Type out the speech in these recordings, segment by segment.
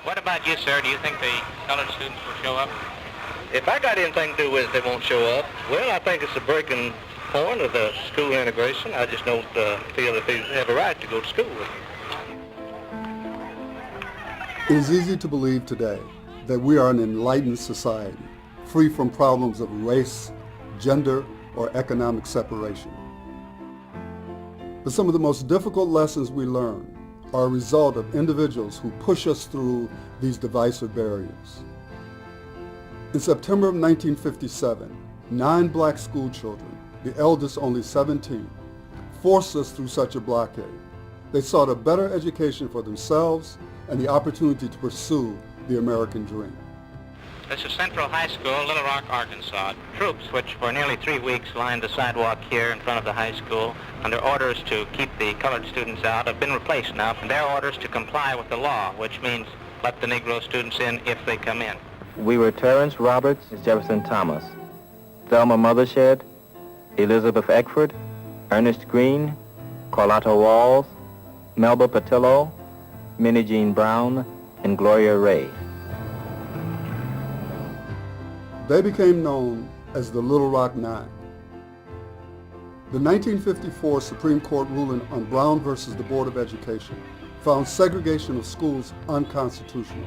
What about you, sir? Do you think the colored students will show up? If I got anything to do with it, they won't show up. Well, I think it's a breaking point of the school integration. I just don't feel that they have a right to go to school with them. It is easy to believe today that we are an enlightened society, free from problems of race, gender, or economic separation. But some of the most difficult lessons we learn are a result of individuals who push us through these divisive barriers. In September of 1957, 9 black school children, the eldest only 17, forced us through such a blockade. They sought a better education for themselves and the opportunity to pursue the American dream. This is Central High School, Little Rock, Arkansas. Troops, which for nearly 3 weeks lined the sidewalk here in front of the high school, under orders to keep the colored students out, have been replaced now from their orders to comply with the law, which means let the Negro students in if they come in. We were Terrence Roberts, Jefferson Thomas, Thelma Mothershed, Elizabeth Eckford, Ernest Green, Carlotta Walls, Melba Patillo, Minnie Jean Brown, and Gloria Ray. They became known as the Little Rock Nine. The 1954 Supreme Court ruling on Brown versus the Board of Education found segregation of schools unconstitutional.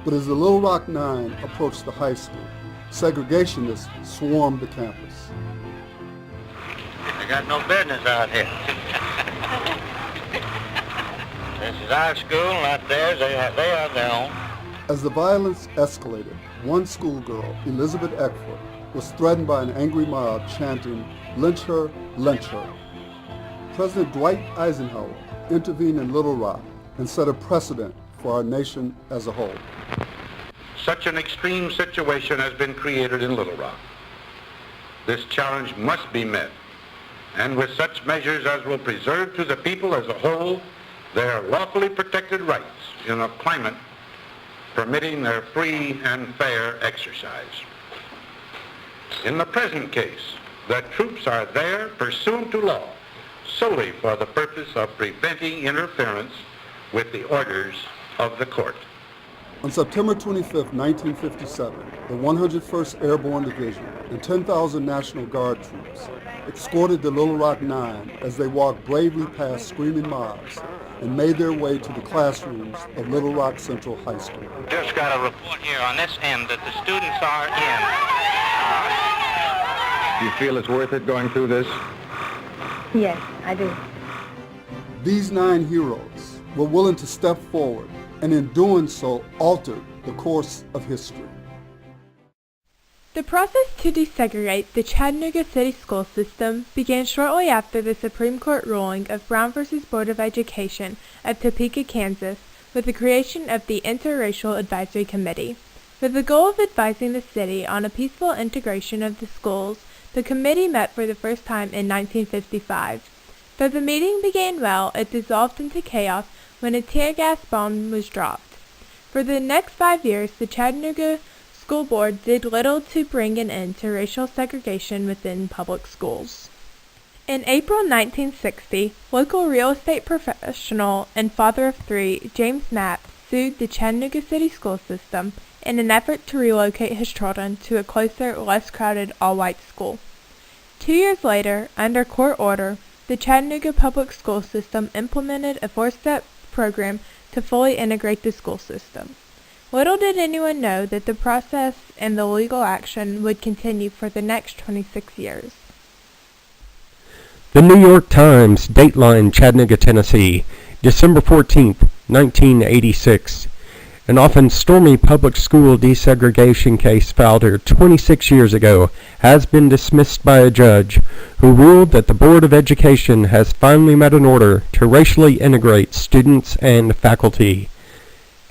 But as the Little Rock Nine approached the high school, segregationists swarmed the campus. They got no business out here. This is our school, not theirs. They have their own. As the violence escalated, one schoolgirl, Elizabeth Eckford, was threatened by an angry mob chanting, "Lynch her, lynch her." President Dwight Eisenhower intervened in Little Rock and set a precedent for our nation as a whole. Such an extreme situation has been created in Little Rock. This challenge must be met, and with such measures as will preserve to the people as a whole their lawfully protected rights in a climate permitting their free and fair exercise. In the present case, the troops are there pursuant to law solely for the purpose of preventing interference with the orders of the court. On September 25, 1957, the 101st Airborne Division and 10,000 National Guard troops escorted the Little Rock Nine as they walked bravely past screaming mobs and made their way to the classrooms of Little Rock Central High School. Just got a report here on this end that the students are in. Do you feel it's worth it going through this? Yes, I do. These 9 heroes were willing to step forward and in doing so altered the course of history. The process to desegregate the Chattanooga City school system began shortly after the Supreme Court ruling of Brown v. Board of Education of Topeka, Kansas, with the creation of the Interracial Advisory Committee. With the goal of advising the city on a peaceful integration of the schools, the committee met for the first time in 1955. Though the meeting began well, it dissolved into chaos when a tear gas bomb was dropped. For the next 5 years, the Chattanooga School Board did little to bring an end to racial segregation within public schools. In April 1960, local real estate professional and father of 3, James Mapp, sued the Chattanooga City school system in an effort to relocate his children to a closer, less crowded all-white school. 2 years later, under court order, the Chattanooga public school system implemented a 4-step program to fully integrate the school system. Little did anyone know that the process and the legal action would continue for the next 26 years. The New York Times, Dateline, Chattanooga, Tennessee, December 14, 1986. An often stormy public school desegregation case filed here 26 years ago has been dismissed by a judge who ruled that the Board of Education has finally met an order to racially integrate students and faculty.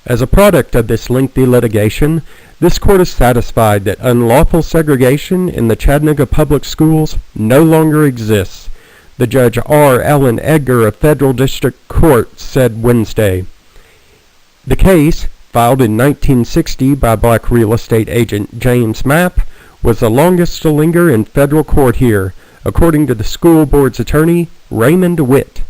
As a product of this lengthy litigation, this court is satisfied that unlawful segregation in the Chattanooga public schools no longer exists, the Judge R. Allen Edgar of Federal District Court said Wednesday. The case, filed in 1960 by black real estate agent James Mapp, was the longest to linger in federal court here, according to the school board's attorney, Raymond Witt.